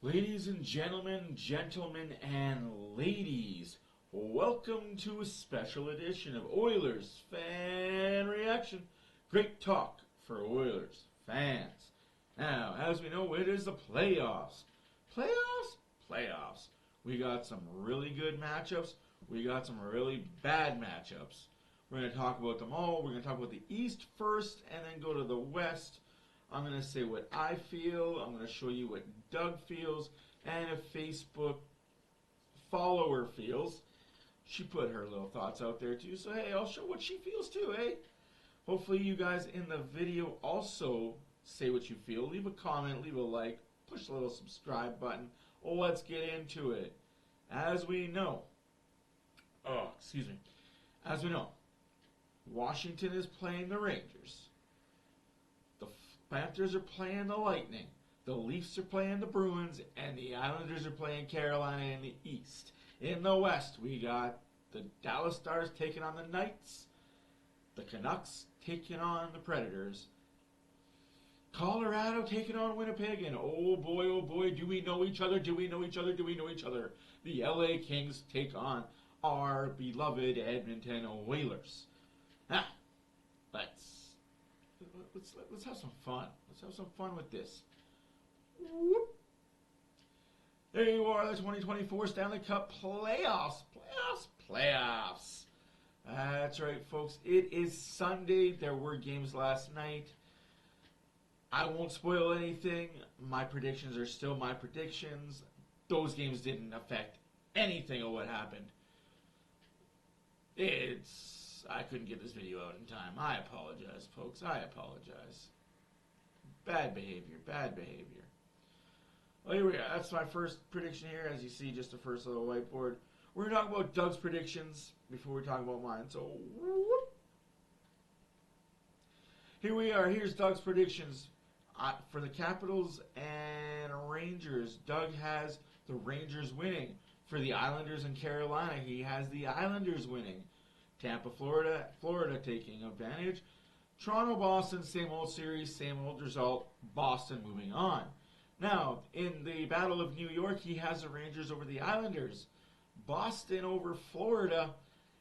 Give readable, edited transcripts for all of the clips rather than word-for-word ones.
Ladies and gentlemen and ladies, welcome to a special edition of Oilers Fan Reaction. Great talk for Oilers fans. Now, as we know, it is the playoffs. Playoffs. We got some really good matchups. We got some really bad matchups. We're going to talk about them all. We're going to talk about the East first and then go to the West. I'm going to say what I feel. I'm going to show you what Doug feels and a Facebook follower feels. She put her little thoughts out there too. So, hey, I'll show what she feels too, eh? Hopefully you guys in the video also say what you feel. Leave a comment, leave a like, push the little subscribe button. Oh, let's get into it. As we know, Washington is playing the Rangers. The Panthers are playing the Lightning. The Leafs are playing the Bruins. And the Islanders are playing Carolina in the East. In the West, we got the Dallas Stars taking on the Knights. The Canucks taking on the Predators. Colorado taking on Winnipeg. And oh boy, do we know each other? The LA Kings take on our beloved Edmonton Oilers. Now, let's have some fun. Let's have some fun with this. Whoop. There you are, the 2024 Stanley Cup playoffs. That's right, folks. It is Sunday. There were games last night. I won't spoil anything. My predictions are still my predictions. Those games didn't affect anything of what happened. I couldn't get this video out in time. I apologize, folks. I apologize. Bad behavior. Well, here we are. That's my first prediction here. As you see, just the first little whiteboard. We're going to talk about Doug's predictions before we talk about mine. So, whoop. Here we are. Here's Doug's predictions. For the Capitals and Rangers, Doug has the Rangers winning. For the Islanders and Carolina, he has the Islanders winning. Tampa, Florida taking advantage. Toronto, Boston, same old series, same old result. Boston moving on. Now, in the Battle of New York, he has the Rangers over the Islanders. Boston over Florida.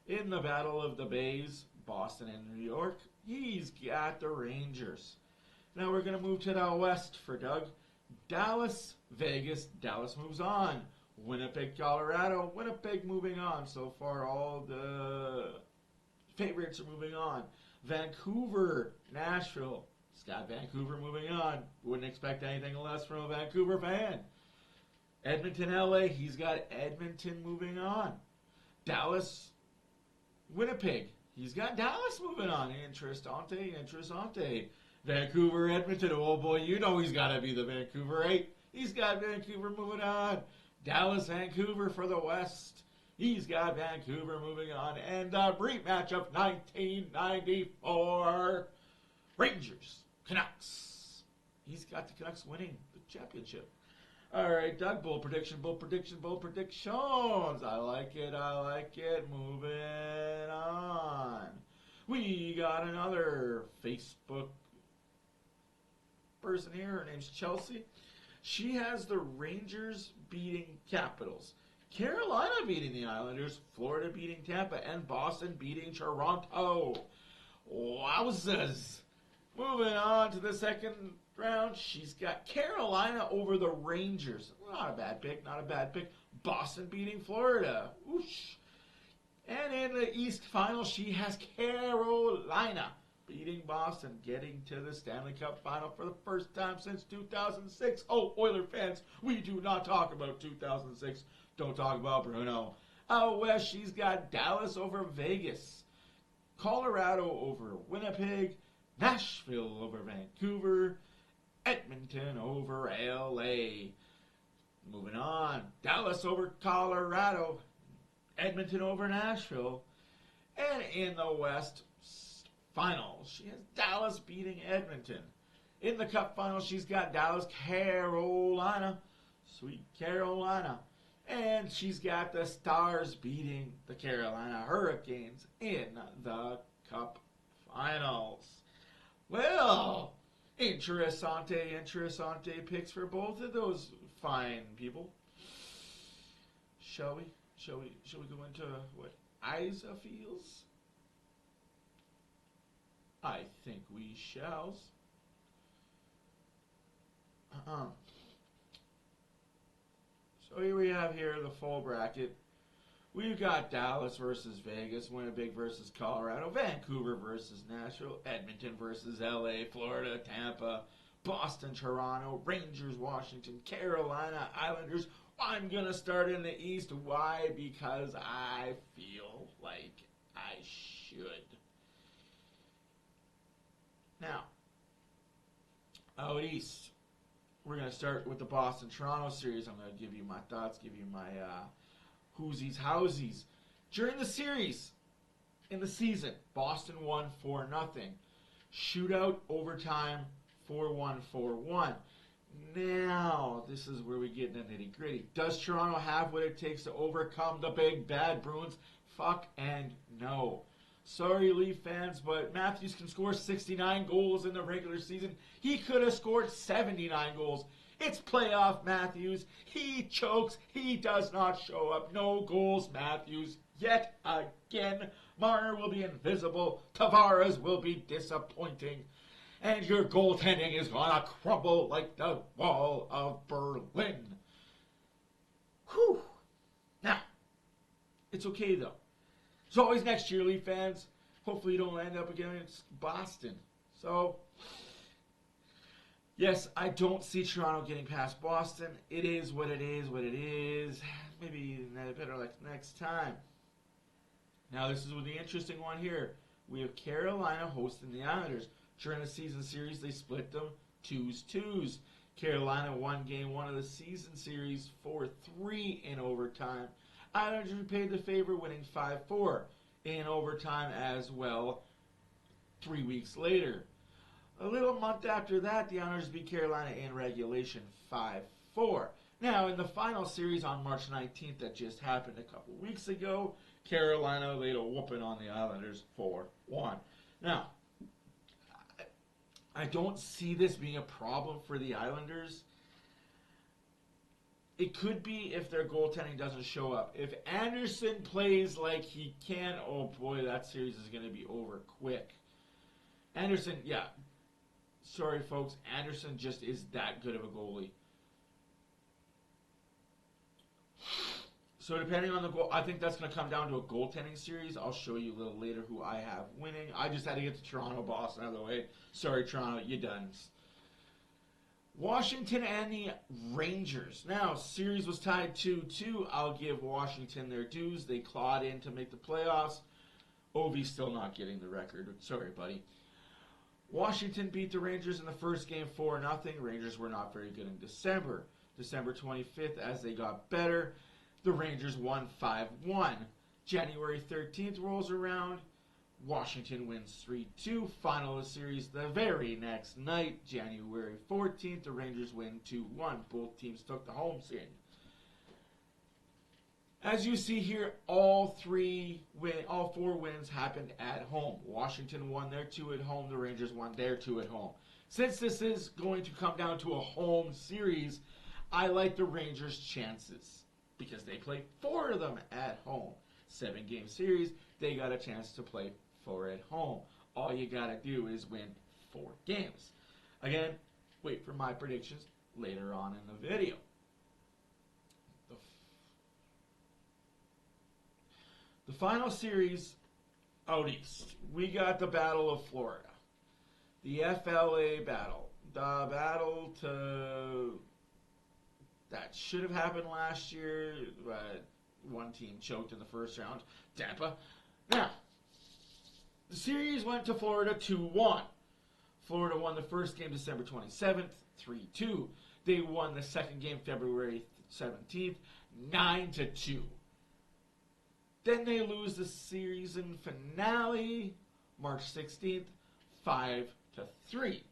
In the Battle of the Bays, Boston and New York, he's got the Rangers. Now we're going to move to the West for Doug. Dallas, Vegas, Dallas moves on. Winnipeg, Colorado, Winnipeg moving on. So far, all the favorites are moving on. Vancouver, Nashville, he's got Vancouver moving on. Wouldn't expect anything less from a Vancouver fan. Edmonton, LA, he's got Edmonton moving on. Dallas, Winnipeg, he's got Dallas moving on. Interessante. Vancouver, Edmonton, oh boy, you know he's got to be the Vancouver 8. He's got Vancouver moving on. Dallas, Vancouver for the West. He's got Vancouver moving on. And the rematch, 1994. Rangers, Canucks. He's got the Canucks winning the championship. All right, Doug, bold predictions. I like it. Moving on. We got another Facebook person here. Her name's Chelsea. She has the Rangers beating Capitals, Carolina beating the Islanders, Florida beating Tampa, and Boston beating Toronto. Wowzers. Moving on to the second round, she's got Carolina over the Rangers. Not a bad pick. Boston beating Florida. Whoosh. And in the East final, she has Carolina beating Boston, getting to the Stanley Cup final for the first time since 2006. Oh, Oiler fans, we do not talk about 2006. Don't talk about Bruno. Out west, she's got Dallas over Vegas, Colorado over Winnipeg, Nashville over Vancouver, Edmonton over LA. Moving on, Dallas over Colorado, Edmonton over Nashville, and in the West final, she has Dallas beating Edmonton. In the Cup final, she's got Dallas, Carolina, sweet Carolina, and she's got the Stars beating the Carolina Hurricanes in the Cup finals. Well, in Interessante picks for both of those fine people. Shall we? Shall we go into what Isa feels? I think we shall. So here we have the full bracket. We've got Dallas versus Vegas, Winnipeg versus Colorado, Vancouver versus Nashville, Edmonton versus LA, Florida, Tampa, Boston, Toronto, Rangers, Washington, Carolina, Islanders. I'm going to start in the East. Why? Because I feel like I should. Now, out East, we're going to start with the Boston-Toronto series. I'm going to give you my thoughts, give you my whoosies, howsies. During the series, in the season, Boston won 4-0. Shootout, overtime, 4-1, 4-1. Now, this is where we get in the nitty-gritty. Does Toronto have what it takes to overcome the big bad Bruins? Fuck and no. Sorry, Leaf fans, but Matthews can score 69 goals in the regular season. He could have scored 79 goals. It's playoff Matthews. He chokes. He does not show up. No goals, Matthews. Yet again, Marner will be invisible. Tavares will be disappointing. And your goaltending is going to crumble like the wall of Berlin. Whew. Now, it's okay, though. It's always next year, Leaf fans. Hopefully you don't end up against Boston. So, yes, I don't see Toronto getting past Boston. It is what it is, what it is. Maybe better like next time. Now, this is the interesting one here. We have Carolina hosting the Islanders. During the season series, they split them 2-2. Carolina won game 1 of the season series 4-3 in overtime. Islanders repaid the favor, winning 5-4 in overtime as well 3 weeks later. A little month after that, the Islanders beat Carolina in regulation 5-4. Now, in the final series on March 19th that just happened a couple weeks ago, Carolina laid a whooping on the Islanders 4-1. Now, I don't see this being a problem for the Islanders. It could be if their goaltending doesn't show up. If Anderson plays like he can, oh boy, that series is going to be over quick. Anderson, yeah. Sorry, folks. Anderson just is that good of a goalie. So depending on the goal, I think that's going to come down to a goaltending series. I'll show you a little later who I have winning. I just had to get to Toronto, Boston out of the way. Sorry, Toronto, you done. Washington and the Rangers. Now, series was tied 2-2. I'll give Washington their dues. They clawed in to make the playoffs. Ovi's still not getting the record. Sorry, buddy. Washington beat the Rangers in the first game 4-0. Rangers were not very good in December. December 25th, as they got better, the Rangers won 5-1. January 13th rolls around. Washington wins 3-2. Final of the series the very next night, January 14th. The Rangers win 2-1. Both teams took the home series. As you see here, all four wins happened at home. Washington won their 2 at home. The Rangers won their 2 at home. Since this is going to come down to a home series, I like the Rangers' chances because they play 4 of them at home. 7-game series, they got a chance to play 4 at home. All you got to do is win 4 games. Again, wait for my predictions later on in the video. The final series out east, we got the Battle of Florida. The FLA battle. The battle that should have happened last year, but one team choked in the first round, Tampa. Now, the series went to Florida 2-1. Florida won the first game December 27th, 3-2. They won the second game February 17th, 9-2. Then they lose the season finale, March 16th, 5-3.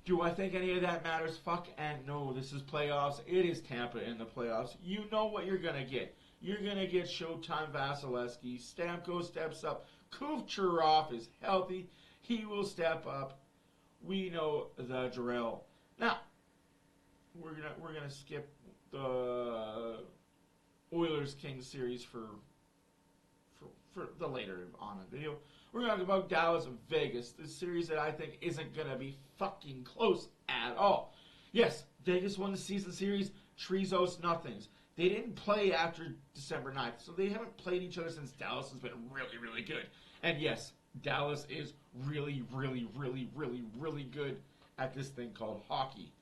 Do I think any of that matters? Fuck and no. This is playoffs. It is Tampa in the playoffs. You know what you're going to get. You're going to get Showtime Vasilevsky. Stamkos steps up. Kucherov is healthy. He will step up. We know the drill. Now, we're gonna skip the Oilers Kings series for the later on in the video. We're gonna talk about Dallas and Vegas, this series that I think isn't gonna be fucking close at all. Yes, Vegas won the season series, Trezos nothings. They didn't play after December 9th, so they haven't played each other since Dallas has been really, really good. And yes, Dallas is really, really, really, really, really good at this thing called hockey.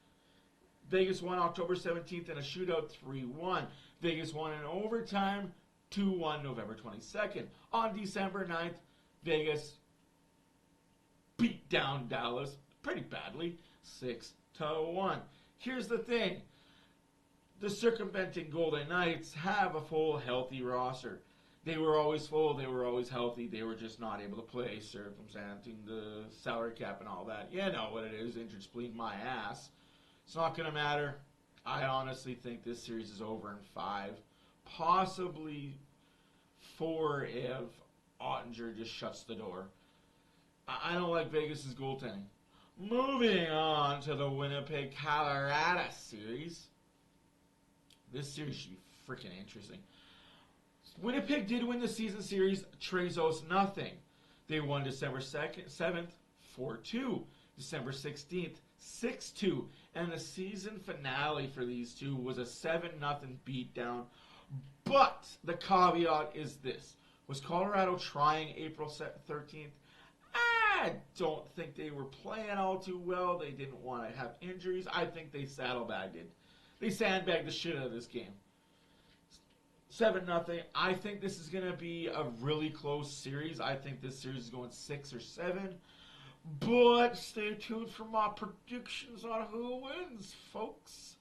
Vegas won October 17th in a shootout 3-1. Vegas won in overtime 2-1 November 22nd. On December 9th, Vegas beat down Dallas pretty badly, 6-1. Here's the thing. The circumventing Golden Knights have a full, healthy roster. They were always full, they were always healthy, they were just not able to play, circumstanting the salary cap and all that. You know what it is, injured spleen my ass. It's not going to matter. I honestly think this series is over in 5. Possibly 4 if Ottinger just shuts the door. I don't like Vegas' goaltending. Moving on to the Winnipeg, Colorado series. This series should be freaking interesting. Winnipeg did win the season series, Trezos nothing. They won December 7th, 4-2. December 16th, 6-2. And the season finale for these two was a 7-0 beatdown. But the caveat is this. Was Colorado trying April 13th? I don't think they were playing all too well. They didn't want to have injuries. I think they saddlebagged it. They sandbagged the shit out of this game. 7-0. I think this is going to be a really close series. I think this series is going 6 or 7. But stay tuned for my predictions on who wins, folks.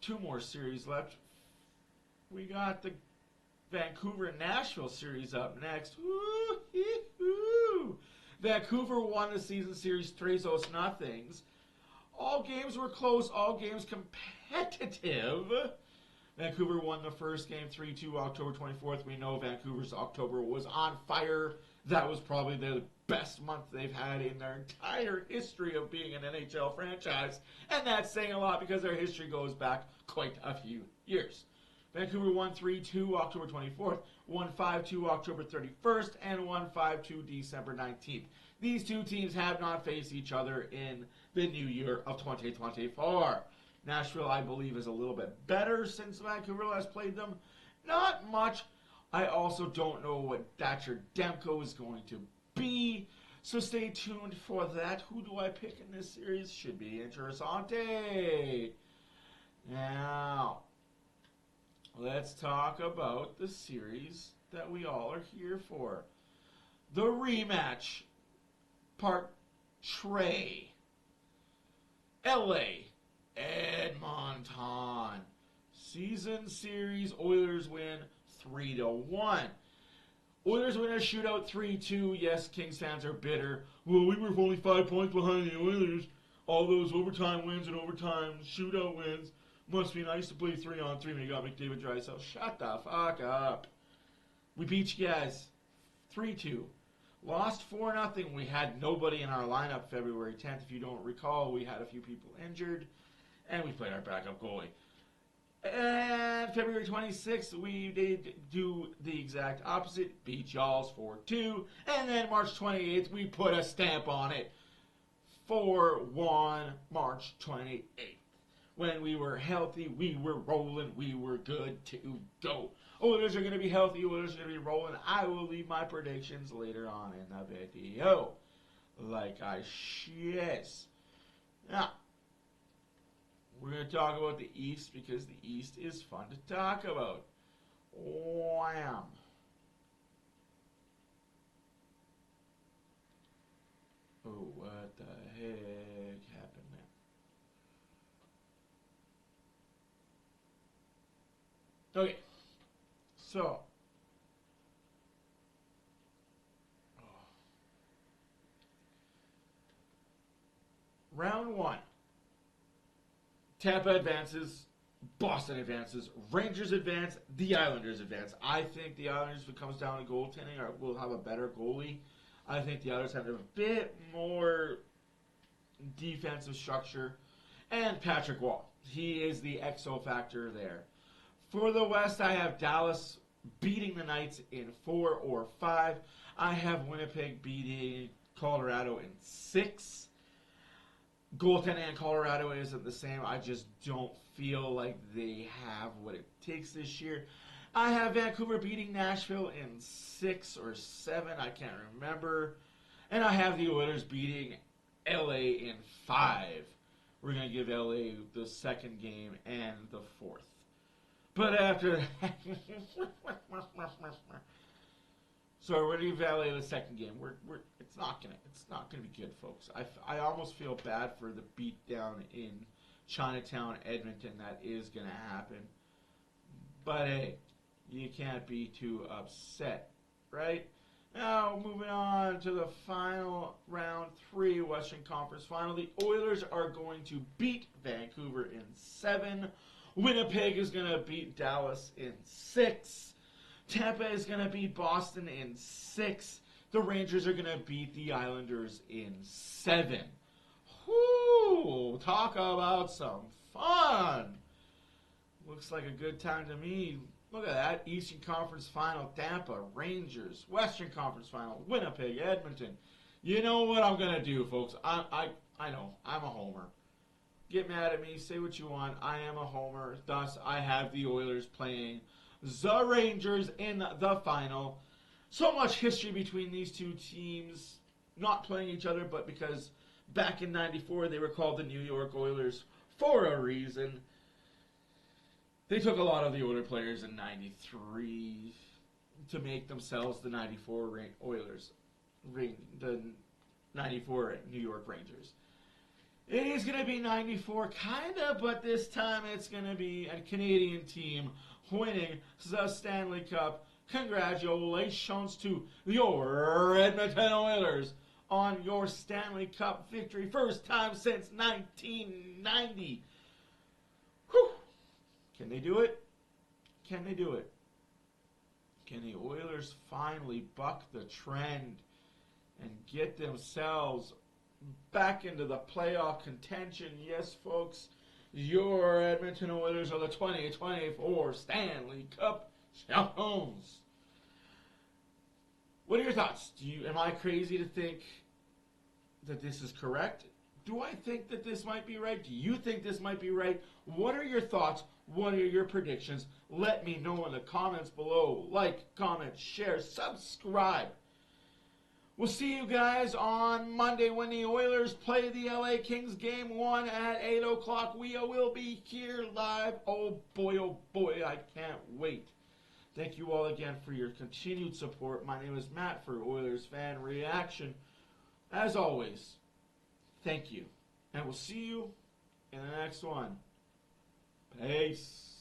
2 more series left. We got the Vancouver and Nashville series up next. Woo-hoo-hoo. Vancouver won the season series 3-0 nothings. All games were close, all games competitive. Vancouver won the first game 3-2 October 24th. We know Vancouver's October was on fire. That was probably the best month they've had in their entire history of being an NHL franchise. And that's saying a lot because their history goes back quite a few years. Vancouver won 3-2 October 24th, won 5-2 October 31st, and won 5-2 December 19th. These two teams have not faced each other in the new year of 2024. Nashville, I believe, is a little bit better since Vancouver last played them. Not much. I also don't know what Thatcher Demko is going to be, so stay tuned for that. Who do I pick in this series? Should be interessante. Now, let's talk about the series that we all are here for. The rematch, part Trey. LA, Edmonton. Season series, Oilers win 3-1. Oilers win a shootout 3-2. Yes, Kings fans are bitter. Well, we were only 5 points behind the Oilers. All those overtime wins and overtime shootout wins. Must be nice to play 3-on-3 when you got McDavid Draisaitl. Shut the fuck up. We beat you guys 3-2. Lost 4-0. We had nobody in our lineup February 10th. If you don't recall, we had a few people injured. And we played our backup goalie. And February 26th, we did do the exact opposite. Beat y'all's 4-2. And then March 28th, we put a stamp on it. 4-1 March 28th. When we were healthy, we were rolling, we were good to go. Oilers are going to be healthy, Oilers are going to be rolling. I will leave my predictions later on in the video. Like I shiz. Now, we're going to talk about the East because the East is fun to talk about. Wham. Oh, what the heck happened there? Okay, so round 1. Tampa advances, Boston advances, Rangers advance, the Islanders advance. I think the Islanders, if it comes down to goaltending, will have a better goalie. I think the Islanders have a bit more defensive structure, and Patrick Wall. He is the XO factor there. For the West, I have Dallas beating the Knights in 4 or 5. I have Winnipeg beating Colorado in 6. Goaltending in Colorado isn't the same. I just don't feel like they have what it takes this year. I have Vancouver beating Nashville in 6 or 7. I can't remember. And I have the Oilers beating LA in 5. We're going to give LA the second game and the fourth. But after that, so we're going to give LA the second game. It's not gonna be good, folks. I almost feel bad for the beatdown in Chinatown, Edmonton. That is going to happen. But hey, you can't be too upset, right? Now, moving on to the final round 3 Western Conference Final. The Oilers are going to beat Vancouver in 7. Winnipeg is going to beat Dallas in 6. Tampa is going to beat Boston in 6. The Rangers are going to beat the Islanders in 7. Whoo! Talk about some fun! Looks like a good time to me. Look at that. Eastern Conference Final, Tampa, Rangers. Western Conference Final, Winnipeg, Edmonton. You know what I'm going to do, folks. I know. I'm a homer. Get mad at me. Say what you want. I am a homer. Thus, I have the Oilers playing the Rangers in the final. So much history between these two teams. Not playing each other, but because back in 94, they were called the New York Oilers for a reason. They took a lot of the older players in 93 to make themselves the 94 Oilers, the 94 New York Rangers. It is going to be 94, kind of, but this time it's going to be a Canadian team winning the Stanley Cup. Congratulations to your Edmonton Oilers on your Stanley Cup victory. First time since 1990. Whew. Can they do it? Can they do it? Can the Oilers finally buck the trend and get themselves back into the playoff contention? Yes, folks, your Edmonton Oilers are the 2024 Stanley Cup champions. What are your thoughts? Am I crazy to think that this is correct? Do I think that this might be right? Do you think this might be right? What are your thoughts? What are your predictions? Let me know in the comments below. Like, comment, share, subscribe. We'll see you guys on Monday when the Oilers play the LA Kings Game 1 at 8 o'clock. We will be here live. Oh boy, I can't wait. Thank you all again for your continued support. My name is Matt for Oilers Fan Reaction. As always, thank you. And we'll see you in the next one. Peace.